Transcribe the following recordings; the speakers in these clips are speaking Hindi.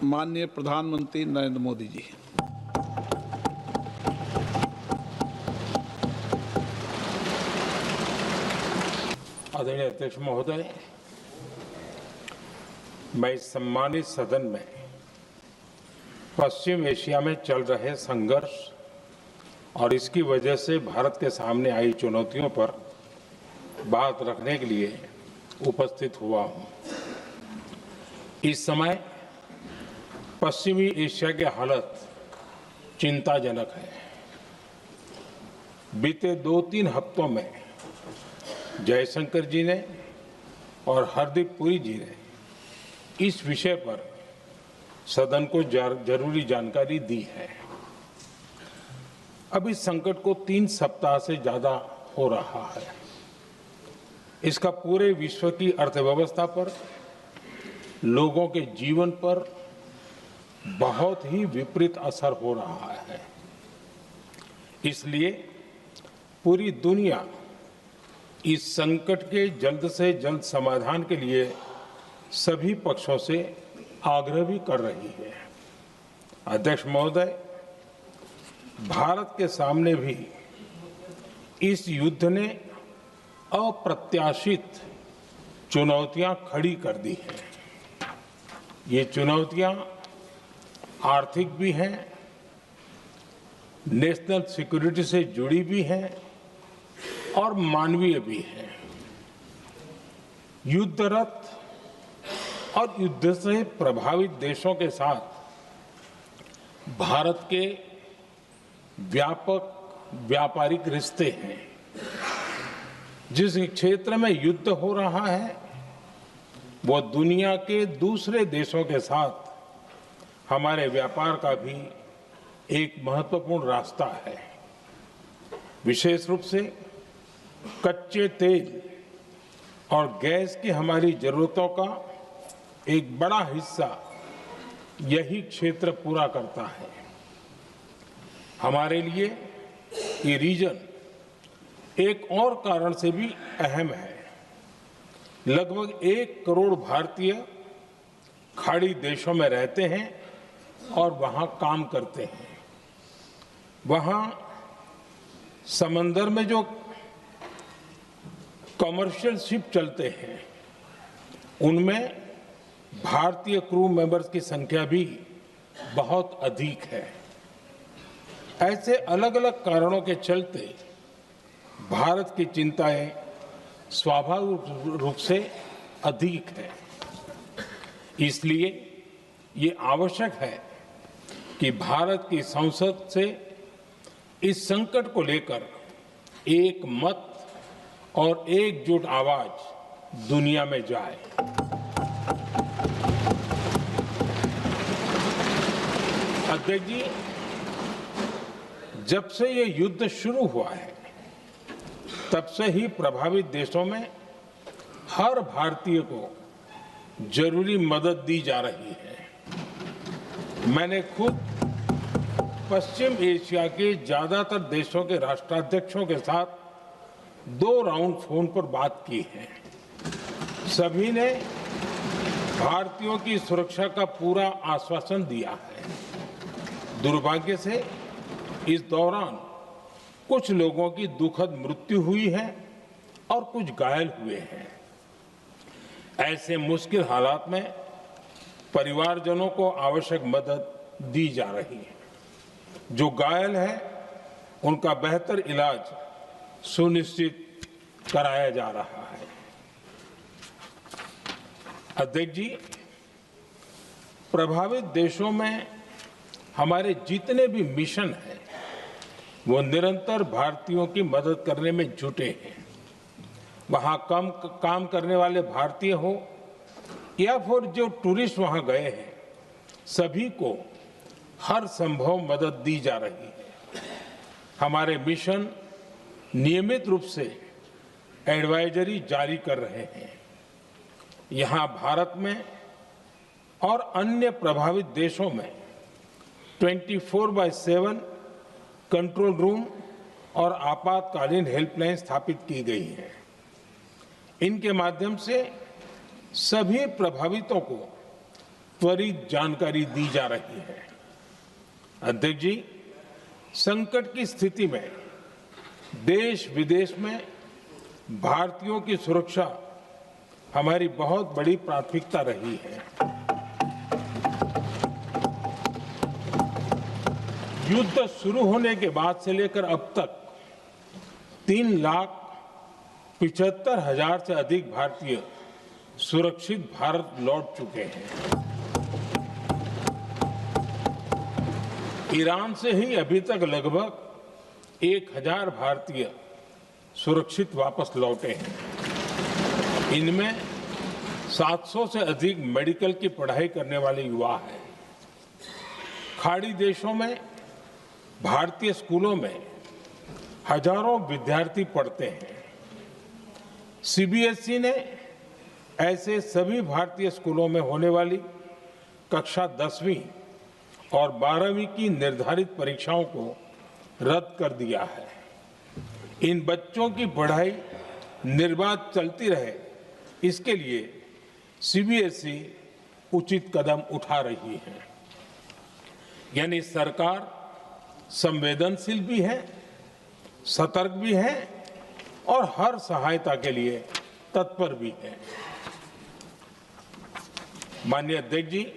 माननीय प्रधानमंत्री नरेंद्र मोदी जी। आदरणीय अध्यक्ष महोदय, मैं इस सम्मानित सदन में पश्चिम एशिया में चल रहे संघर्ष और इसकी वजह से भारत के सामने आई चुनौतियों पर बात रखने के लिए उपस्थित हुआ हूं। इस समय पश्चिमी एशिया की हालत चिंताजनक है। बीते 2-3 हफ्तों में जयशंकर जी ने और हरदीप पुरी जी ने इस विषय पर सदन को जरूरी जानकारी दी है। अब इस संकट को 3 सप्ताह से ज्यादा हो रहा है। इसका पूरे विश्व की अर्थव्यवस्था पर, लोगों के जीवन पर बहुत ही विपरीत असर हो रहा है। इसलिए पूरी दुनिया इस संकट के जल्द से जल्द समाधान के लिए सभी पक्षों से आग्रह भी कर रही है। अध्यक्ष महोदय, भारत के सामने भी इस युद्ध ने अप्रत्याशित चुनौतियां खड़ी कर दी हैं। ये चुनौतियां आर्थिक भी हैं, नेशनल सिक्योरिटी से जुड़ी भी हैं और मानवीय भी हैं। युद्धरत और युद्ध से प्रभावित देशों के साथ भारत के व्यापक व्यापारिक रिश्ते हैं। जिस क्षेत्र में युद्ध हो रहा है वो दुनिया के दूसरे देशों के साथ हमारे व्यापार का भी एक महत्वपूर्ण रास्ता है। विशेष रूप से कच्चे तेल और गैस की हमारी जरूरतों का एक बड़ा हिस्सा यही क्षेत्र पूरा करता है। हमारे लिए ये रीजन एक और कारण से भी अहम है। लगभग 1 करोड़ भारतीय खाड़ी देशों में रहते हैं और वहां काम करते हैं। वहां समंदर में जो कमर्शियल शिप चलते हैं उनमें भारतीय क्रू मेंबर्स की संख्या भी बहुत अधिक है। ऐसे अलग अलग कारणों के चलते भारत की चिंताएं स्वाभाविक रूप से अधिक है। इसलिए ये आवश्यक है कि भारत की संसद से इस संकट को लेकर एक मत और एकजुट आवाज दुनिया में जाए। अध्यक्ष जी, जब से ये युद्ध शुरू हुआ है तब से ही प्रभावित देशों में हर भारतीय को जरूरी मदद दी जा रही है। मैंने खुद पश्चिम एशिया के ज्यादातर देशों के राष्ट्राध्यक्षों के साथ 2 राउंड फोन पर बात की है। सभी ने भारतीयों की सुरक्षा का पूरा आश्वासन दिया है। दुर्भाग्य से इस दौरान कुछ लोगों की दुखद मृत्यु हुई है और कुछ घायल हुए हैं। ऐसे मुश्किल हालात में परिवारजनों को आवश्यक मदद दी जा रही है। जो घायल हैं उनका बेहतर इलाज सुनिश्चित कराया जा रहा है। अध्यक्ष जी, प्रभावित देशों में हमारे जितने भी मिशन हैं वो निरंतर भारतीयों की मदद करने में जुटे हैं। वहां काम करने वाले भारतीय हो या फिर जो टूरिस्ट वहां गए हैं, सभी को हर संभव मदद दी जा रही है। हमारे मिशन नियमित रूप से एडवाइजरी जारी कर रहे हैं। यहां भारत में और अन्य प्रभावित देशों में 24/7 कंट्रोल रूम और आपातकालीन हेल्पलाइन स्थापित की गई है। इनके माध्यम से सभी प्रभावितों को त्वरित जानकारी दी जा रही है। अध्यक्ष जी, संकट की स्थिति में देश विदेश में भारतीयों की सुरक्षा हमारी बहुत बड़ी प्राथमिकता रही है। युद्ध शुरू होने के बाद से लेकर अब तक 3,75,000 से अधिक भारतीय सुरक्षित भारत लौट चुके हैं। ईरान से ही अभी तक लगभग 1,000 भारतीय सुरक्षित वापस लौटे हैं। इनमें 700 से अधिक मेडिकल की पढ़ाई करने वाले युवा हैं। खाड़ी देशों में भारतीय स्कूलों में हजारों विद्यार्थी पढ़ते हैं। सीबीएसई ने ऐसे सभी भारतीय स्कूलों में होने वाली कक्षा 10वीं और 12वीं की निर्धारित परीक्षाओं को रद्द कर दिया है। इन बच्चों की पढ़ाई निर्बाध चलती रहे, इसके लिए सीबीएसई उचित कदम उठा रही है। यानी सरकार संवेदनशील भी है, सतर्क भी है और हर सहायता के लिए तत्पर भी है। माननीय अध्यक्ष जी,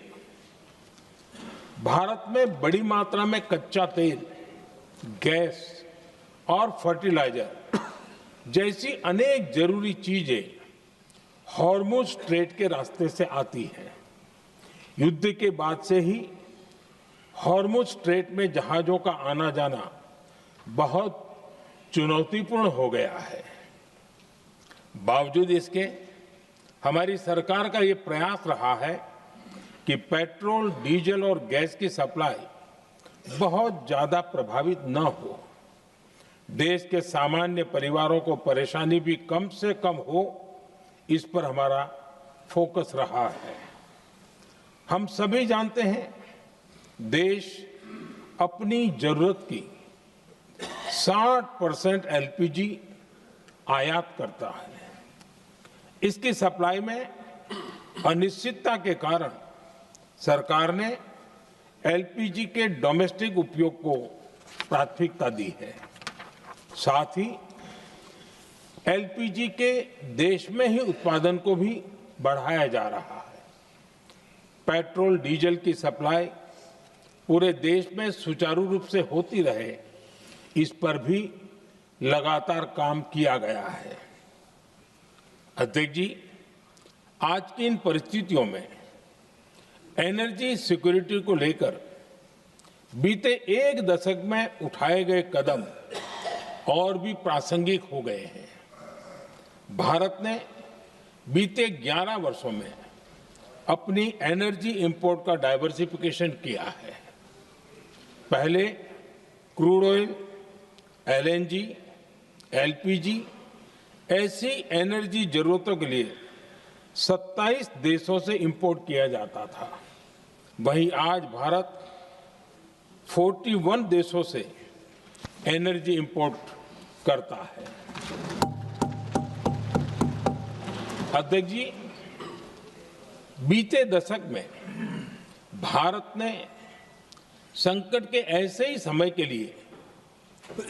भारत में बड़ी मात्रा में कच्चा तेल, गैस और फर्टिलाइजर जैसी अनेक जरूरी चीजें हॉर्मुज स्ट्रेट के रास्ते से आती हैं। युद्ध के बाद से ही हॉर्मुज स्ट्रेट में जहाजों का आना जाना बहुत चुनौतीपूर्ण हो गया है। बावजूद इसके हमारी सरकार का ये प्रयास रहा है कि पेट्रोल, डीजल और गैस की सप्लाई बहुत ज्यादा प्रभावित न हो। देश के सामान्य परिवारों को परेशानी भी कम से कम हो, इस पर हमारा फोकस रहा है। हम सभी जानते हैं, देश अपनी जरूरत की 60% एलपीजी आयात करता है। इसकी सप्लाई में अनिश्चितता के कारण सरकार ने एलपीजी के डोमेस्टिक उपयोग को प्राथमिकता दी है। साथ ही एलपीजी के देश में ही उत्पादन को भी बढ़ाया जा रहा है। पेट्रोल, डीजल की सप्लाई पूरे देश में सुचारू रूप से होती रहे, इस पर भी लगातार काम किया गया है। अध्यक्ष जी, आज की इन परिस्थितियों में एनर्जी सिक्योरिटी को लेकर बीते एक दशक में उठाए गए कदम और भी प्रासंगिक हो गए हैं। भारत ने बीते 11 वर्षों में अपनी एनर्जी इंपोर्ट का डाइवर्सिफिकेशन किया है। पहले क्रूड ऑयल, एलएनजी, एलपीजी ऐसी एनर्जी जरूरतों के लिए 27 देशों से इंपोर्ट किया जाता था। वहीं आज भारत 41 देशों से एनर्जी इंपोर्ट करता है। अध्यक्ष जी, बीते दशक में भारत ने संकट के ऐसे ही समय के लिए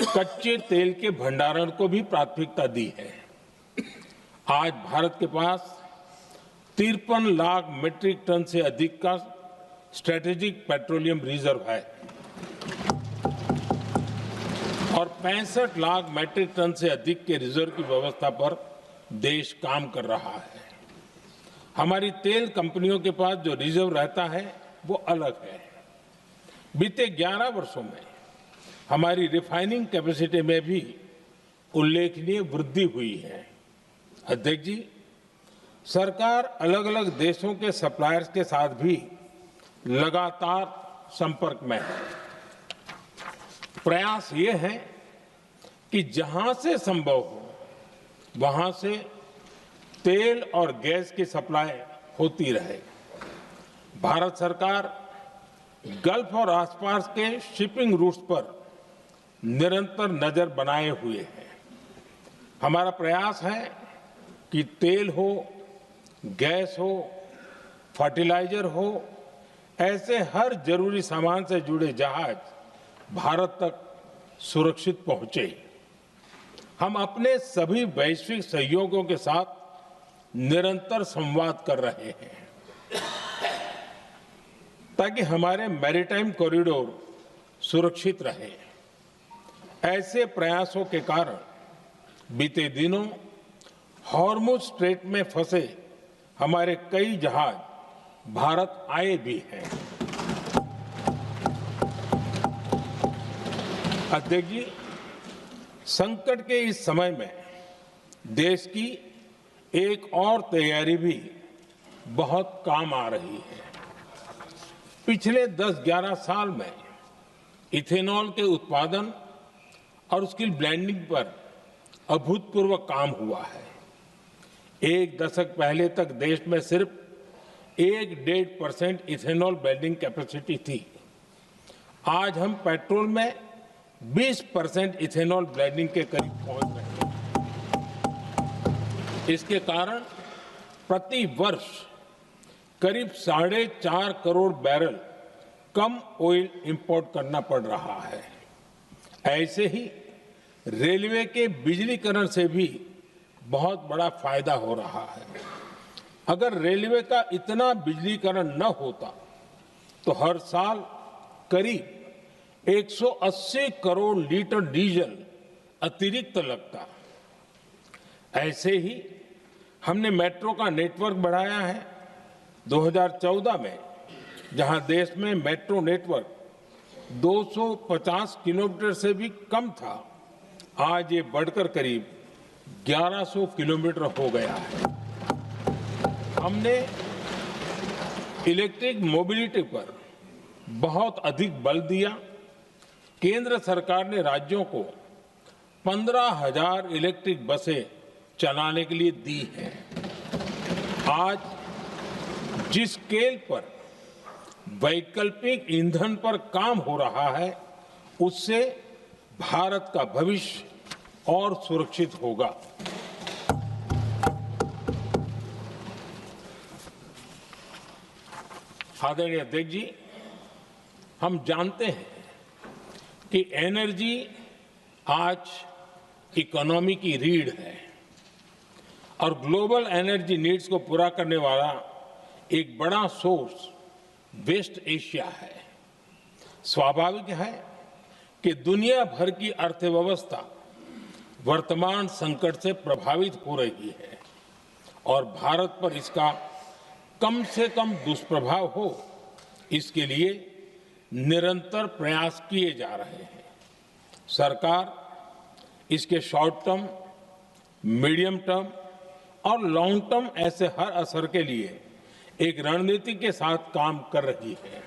कच्चे तेल के भंडारण को भी प्राथमिकता दी है। आज भारत के पास 53 लाख मीट्रिक टन से अधिक का स्ट्रेटेजिक पेट्रोलियम रिजर्व है और 65 लाख मीट्रिक टन से अधिक के रिजर्व की व्यवस्था पर देश काम कर रहा है। हमारी तेल कंपनियों के पास जो रिजर्व रहता है वो अलग है। बीते 11 वर्षों में हमारी रिफाइनिंग कैपेसिटी में भी उल्लेखनीय वृद्धि हुई है। अध्यक्ष जी, सरकार अलग अलग देशों के सप्लायर्स के साथ भी लगातार संपर्क में है। प्रयास ये है कि जहां से संभव हो वहां से तेल और गैस की सप्लाई होती रहे। भारत सरकार गल्फ और आसपास के शिपिंग रूट्स पर निरंतर नजर बनाए हुए है। हमारा प्रयास है कि तेल हो, गैस हो, फर्टिलाइजर हो ऐसे हर जरूरी सामान से जुड़े जहाज भारत तक सुरक्षित पहुंचे। हम अपने सभी वैश्विक सहयोगियों के साथ निरंतर संवाद कर रहे हैं ताकि हमारे मैरीटाइम कॉरिडोर सुरक्षित रहे। ऐसे प्रयासों के कारण बीते दिनों हॉर्मुज स्ट्रेट में फंसे हमारे कई जहाज भारत आए भी हैं। अध्यक्ष जी, संकट के इस समय में देश की एक और तैयारी भी बहुत काम आ रही है। पिछले 10-11 साल में इथेनॉल के उत्पादन और उसकी ब्लेंडिंग पर अभूतपूर्व काम हुआ है। एक दशक पहले तक देश में सिर्फ 1-1.5% इथेनॉल ब्लेंडिंग कैपेसिटी थी। आज हम पेट्रोल में 20% इथेनॉल ब्लेंडिंग के करीब पहुंच रहे हैं। इसके कारण प्रति वर्ष करीब 4.5 करोड़ बैरल कम ऑयल इंपोर्ट करना पड़ रहा है। ऐसे ही रेलवे के बिजलीकरण से भी बहुत बड़ा फायदा हो रहा है। अगर रेलवे का इतना बिजलीकरण न होता तो हर साल करीब 180 करोड़ लीटर डीजल अतिरिक्त लगता। ऐसे ही हमने मेट्रो का नेटवर्क बढ़ाया है। 2014 में जहां देश में मेट्रो नेटवर्क 250 किलोमीटर से भी कम था, आज ये बढ़कर करीब 1100 किलोमीटर हो गया है। हमने इलेक्ट्रिक मोबिलिटी पर बहुत अधिक बल दिया। केंद्र सरकार ने राज्यों को 15,000 इलेक्ट्रिक बसें चलाने के लिए दी हैं। आज जिस स्केल पर वैकल्पिक ईंधन पर काम हो रहा है, उससे भारत का भविष्य और सुरक्षित होगा। आदरणीय अध्यक्ष जी, हम जानते हैं कि एनर्जी आज इकोनॉमी की रीढ़ है और ग्लोबल एनर्जी नीड्स को पूरा करने वाला एक बड़ा सोर्स वेस्ट एशिया है। स्वाभाविक है कि दुनिया भर की अर्थव्यवस्था वर्तमान संकट से प्रभावित हो रही है और भारत पर इसका कम से कम दुष्प्रभाव हो, इसके लिए निरंतर प्रयास किए जा रहे हैं। सरकार इसके शॉर्ट टर्म, मीडियम टर्म और लॉन्ग टर्म ऐसे हर असर के लिए एक रणनीति के साथ काम कर रही है।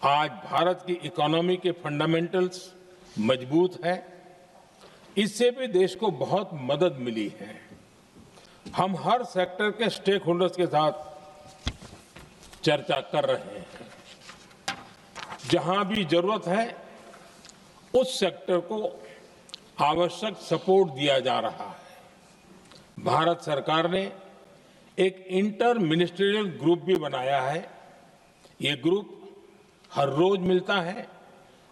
आज भारत की इकोनॉमी के फंडामेंटल्स मजबूत है। इससे भी देश को बहुत मदद मिली है। हम हर सेक्टर के स्टेक होल्डर्स के साथ चर्चा कर रहे हैं। जहां भी जरूरत है उस सेक्टर को आवश्यक सपोर्ट दिया जा रहा है। भारत सरकार ने एक इंटर मिनिस्ट्रियल ग्रुप भी बनाया है। ये ग्रुप हर रोज मिलता है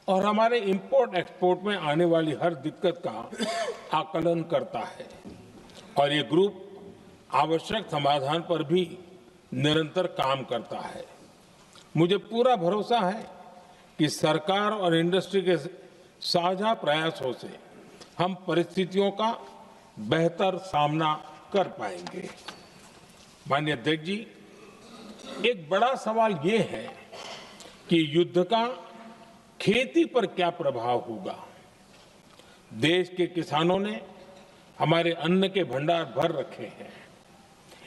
और हमारे इंपोर्ट एक्सपोर्ट में आने वाली हर दिक्कत का आकलन करता है और ये ग्रुप आवश्यक समाधान पर भी निरंतर काम करता है। मुझे पूरा भरोसा है कि सरकार और इंडस्ट्री के साझा प्रयासों से हम परिस्थितियों का बेहतर सामना कर पाएंगे। माननीय अध्यक्ष जी, एक बड़ा सवाल ये है कि युद्ध का खेती पर क्या प्रभाव होगा। देश के किसानों ने हमारे अन्न के भंडार भर रखे हैं,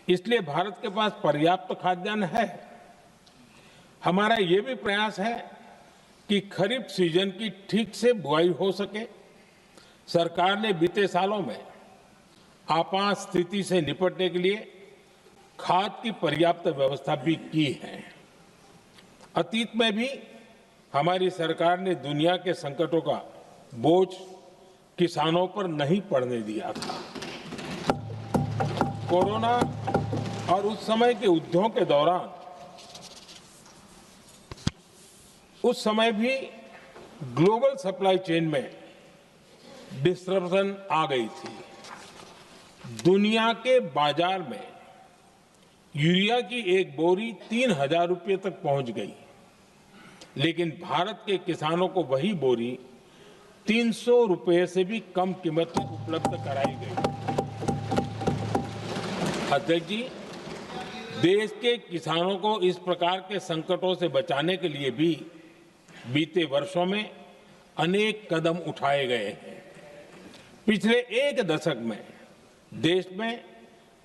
इसलिए भारत के पास पर्याप्त खाद्यान्न है। हमारा ये भी प्रयास है कि खरीफ सीजन की ठीक से बुआई हो सके। सरकार ने बीते सालों में आपात स्थिति से निपटने के लिए खाद की पर्याप्त व्यवस्था भी की है। अतीत में भी हमारी सरकार ने दुनिया के संकटों का बोझ किसानों पर नहीं पड़ने दिया था। कोरोना और उस समय के युद्धों के दौरान उस समय भी ग्लोबल सप्लाई चेन में डिस्ट्रप्शन आ गई थी। दुनिया के बाजार में यूरिया की एक बोरी 3,000 रुपये तक पहुंच गई, लेकिन भारत के किसानों को वही बोरी 300 रुपये से भी कम कीमत में उपलब्ध कराई गई। अध्यक्ष जी, देश के किसानों को इस प्रकार के संकटों से बचाने के लिए भी बीते वर्षों में अनेक कदम उठाए गए हैं। पिछले एक दशक में देश में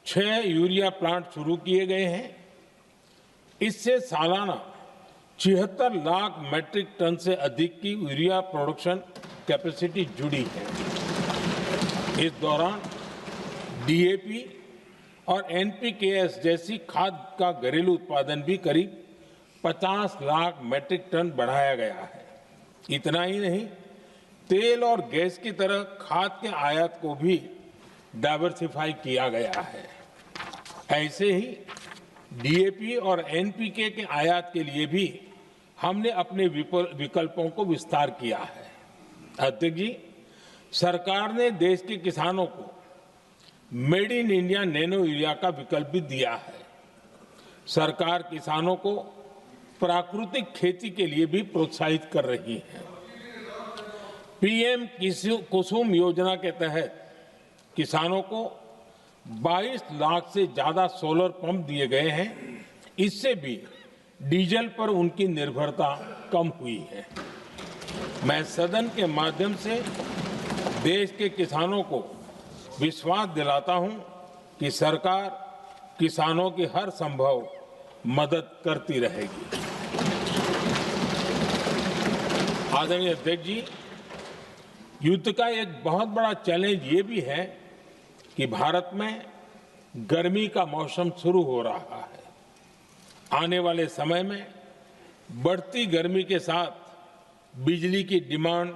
6 यूरिया प्लांट शुरू किए गए हैं। इससे सालाना 76 लाख मैट्रिक टन से अधिक की यूरिया प्रोडक्शन कैपेसिटी जुड़ी है। इस दौरान डीएपी और एनपीकेएस जैसी खाद का घरेलू उत्पादन भी करीब 50 लाख मैट्रिक टन बढ़ाया गया है। इतना ही नहीं, तेल और गैस की तरह खाद के आयात को भी डाइवर्सिफाई किया गया है। ऐसे ही डीएपी और एनपीके के आयात के लिए भी हमने अपने विकल्पों को विस्तार किया है। अध्यक्ष जी, सरकार ने देश के किसानों को made in India nano urea का विकल्प भी दिया है। सरकार किसानों को प्राकृतिक खेती के लिए भी प्रोत्साहित कर रही है। पीएम कुसुम योजना के तहत किसानों को 22 लाख से ज्यादा सोलर पंप दिए गए हैं। इससे भी डीजल पर उनकी निर्भरता कम हुई है। मैं सदन के माध्यम से देश के किसानों को विश्वास दिलाता हूं कि सरकार किसानों की हर संभव मदद करती रहेगी। आदरणीय अध्यक्ष जी, युद्ध का एक बहुत बड़ा चैलेंज ये भी है कि भारत में गर्मी का मौसम शुरू हो रहा है। आने वाले समय में बढ़ती गर्मी के साथ बिजली की डिमांड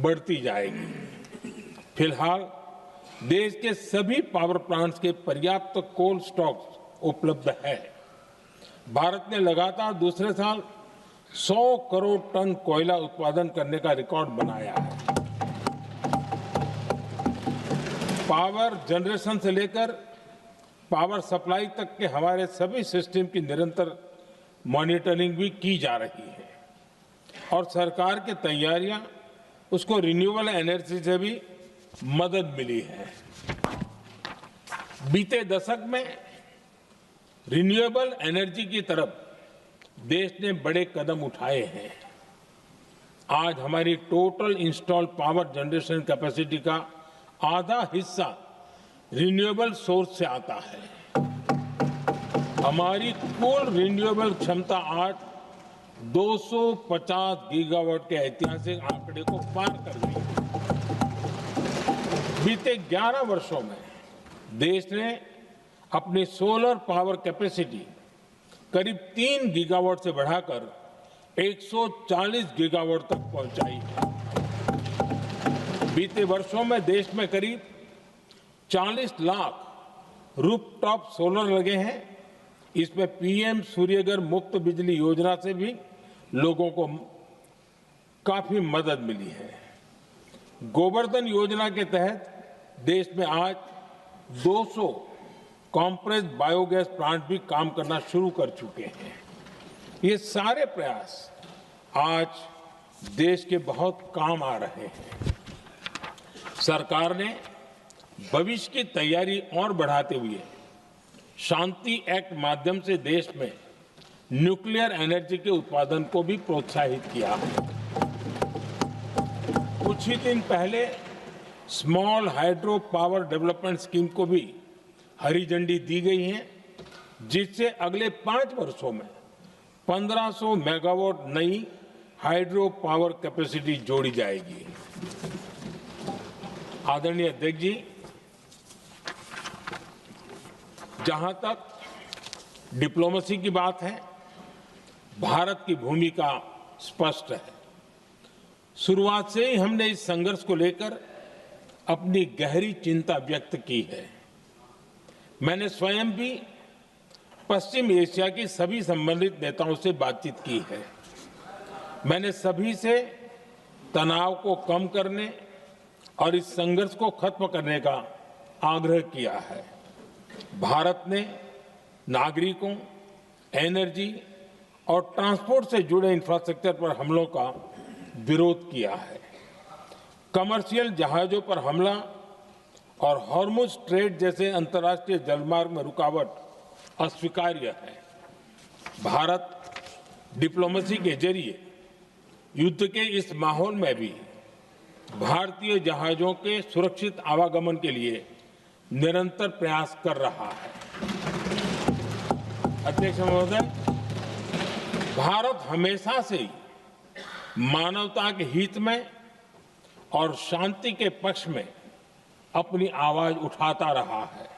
बढ़ती जाएगी। फिलहाल देश के सभी पावर प्लांट्स के पर्याप्त कोल स्टॉक्स उपलब्ध है। भारत ने लगातार दूसरे साल 100 करोड़ टन कोयला उत्पादन करने का रिकॉर्ड बनाया है। पावर जनरेशन से लेकर पावर सप्लाई तक के हमारे सभी सिस्टम की निरंतर मॉनिटरिंग भी की जा रही है और सरकार की तैयारियां उसको रिन्यूएबल एनर्जी से भी मदद मिली है। बीते दशक में रिन्यूएबल एनर्जी की तरफ देश ने बड़े कदम उठाए हैं। आज हमारी total installed power generation capacity का आधा हिस्सा रिन्यूएबल सोर्स से आता है। हमारी कुल रिन्यूएबल क्षमता आज 250 गीगावाट के ऐतिहासिक आंकड़े को पार कर गई है। बीते 11 वर्षों में देश ने अपनी सोलर पावर कैपेसिटी करीब 3 गीगावाट से बढ़ाकर 140 गीगावाट तक पहुंचाई है। बीते वर्षों में देश में करीब 40 लाख रूफटॉप सोलर लगे हैं। इसमें पीएम सूर्यघर मुफ्त बिजली योजना से भी लोगों को काफी मदद मिली है। गोवर्धन योजना के तहत देश में आज 200 कॉम्प्रेस्ड बायोगैस प्लांट भी काम करना शुरू कर चुके हैं। ये सारे प्रयास आज देश के बहुत काम आ रहे हैं। सरकार ने भविष्य की तैयारी और बढ़ाते हुए शांति एक्ट माध्यम से देश में न्यूक्लियर एनर्जी के उत्पादन को भी प्रोत्साहित किया है। कुछ ही दिन पहले small hydro power development scheme को भी हरी झंडी दी गई है, जिससे अगले 5 वर्षों में 1500 मेगावाट नई हाइड्रो पावर कैपेसिटी जोड़ी जाएगी। आदरणीय अध्यक्ष जी, जहां तक डिप्लोमेसी की बात है, भारत की भूमिका स्पष्ट है। शुरुआत से ही हमने इस संघर्ष को लेकर अपनी गहरी चिंता व्यक्त की है। मैंने स्वयं भी पश्चिम एशिया की सभी संबंधित नेताओं से बातचीत की है। मैंने सभी से तनाव को कम करने और इस संघर्ष को खत्म करने का आग्रह किया है। भारत ने नागरिकों, एनर्जी और ट्रांसपोर्ट से जुड़े इंफ्रास्ट्रक्चर पर हमलों का विरोध किया है। कमर्शियल जहाजों पर हमला और हॉर्मुज स्ट्रेट जैसे अंतर्राष्ट्रीय जलमार्ग में रुकावट अस्वीकार्य है। भारत डिप्लोमेसी के जरिए युद्ध के इस माहौल में भी भारतीय जहाजों के सुरक्षित आवागमन के लिए निरंतर प्रयास कर रहा है। अध्यक्ष महोदय, भारत हमेशा से ही मानवता के हित में और शांति के पक्ष में अपनी आवाज उठाता रहा है।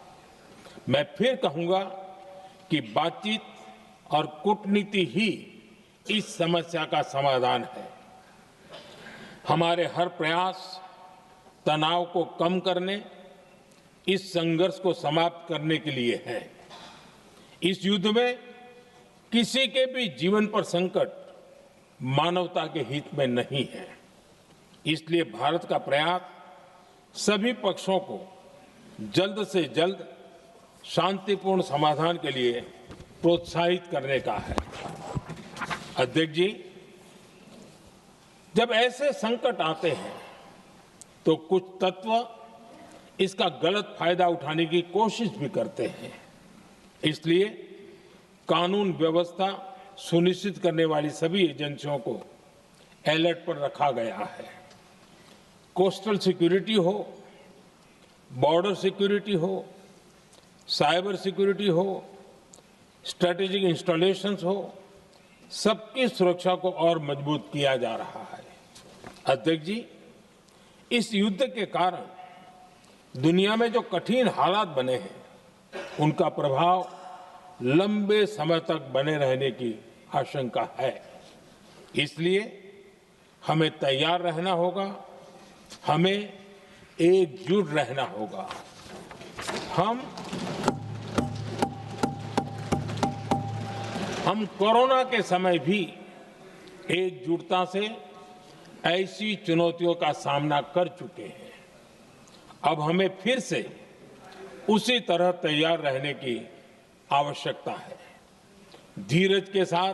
मैं फिर कहूंगा कि बातचीत और कूटनीति ही इस समस्या का समाधान है। हमारे हर प्रयास तनाव को कम करने, इस संघर्ष को समाप्त करने के लिए है। इस युद्ध में किसी के भी जीवन पर संकट मानवता के हित में नहीं है। इसलिए भारत का प्रयास सभी पक्षों को जल्द से जल्द शांतिपूर्ण समाधान के लिए प्रोत्साहित करने का है। अध्यक्ष जी, जब ऐसे संकट आते हैं तो कुछ तत्व इसका गलत फायदा उठाने की कोशिश भी करते हैं। इसलिए कानून व्यवस्था सुनिश्चित करने वाली सभी एजेंसियों को अलर्ट पर रखा गया है। कोस्टल सिक्योरिटी हो, बॉर्डर सिक्योरिटी हो, साइबर सिक्योरिटी हो, स्ट्रेटेजिक इंस्टॉलेशंस हो, सबकी सुरक्षा को और मजबूत किया जा रहा है। अध्यक्ष जी, इस युद्ध के कारण दुनिया में जो कठिन हालात बने हैं, उनका प्रभाव लंबे समय तक बने रहने की आशंका है। इसलिए हमें तैयार रहना होगा, हमें एकजुट रहना होगा। हम कोरोना के समय भी एकजुटता से ऐसी चुनौतियों का सामना कर चुके हैं। अब हमें फिर से उसी तरह तैयार रहने की आवश्यकता है। धीरज के साथ,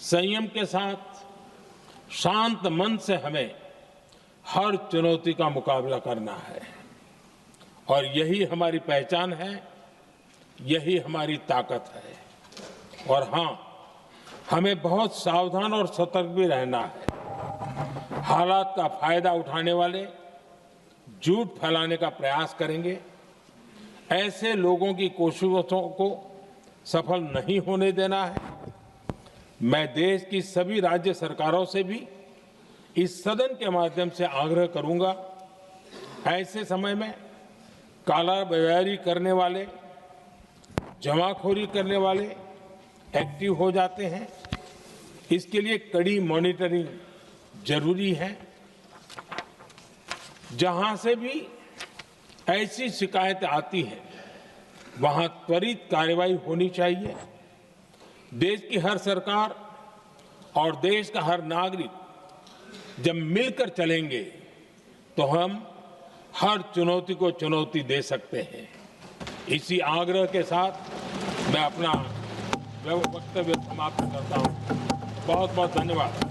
संयम के साथ, शांत मन से हमें हर चुनौती का मुकाबला करना है और यही हमारी पहचान है, यही हमारी ताकत है। और हां, हमें बहुत सावधान और सतर्क भी रहना है। हालात का फायदा उठाने वाले झूठ फैलाने का प्रयास करेंगे। ऐसे लोगों की कोशिशों को सफल नहीं होने देना है। मैं देश की सभी राज्य सरकारों से भी इस सदन के माध्यम से आग्रह करूंगा, ऐसे समय में कालाबाजारी करने वाले, जमाखोरी करने वाले एक्टिव हो जाते हैं। इसके लिए कड़ी मॉनिटरिंग जरूरी है। जहां से भी ऐसी शिकायतें आती हैं, वहां त्वरित कार्रवाई होनी चाहिए। देश की हर सरकार और देश का हर नागरिक जब मिलकर चलेंगे तो हम हर चुनौती को चुनौती दे सकते हैं। इसी आग्रह के साथ मैं अपना वक्तव्य समाप्त करता हूं। बहुत बहुत धन्यवाद।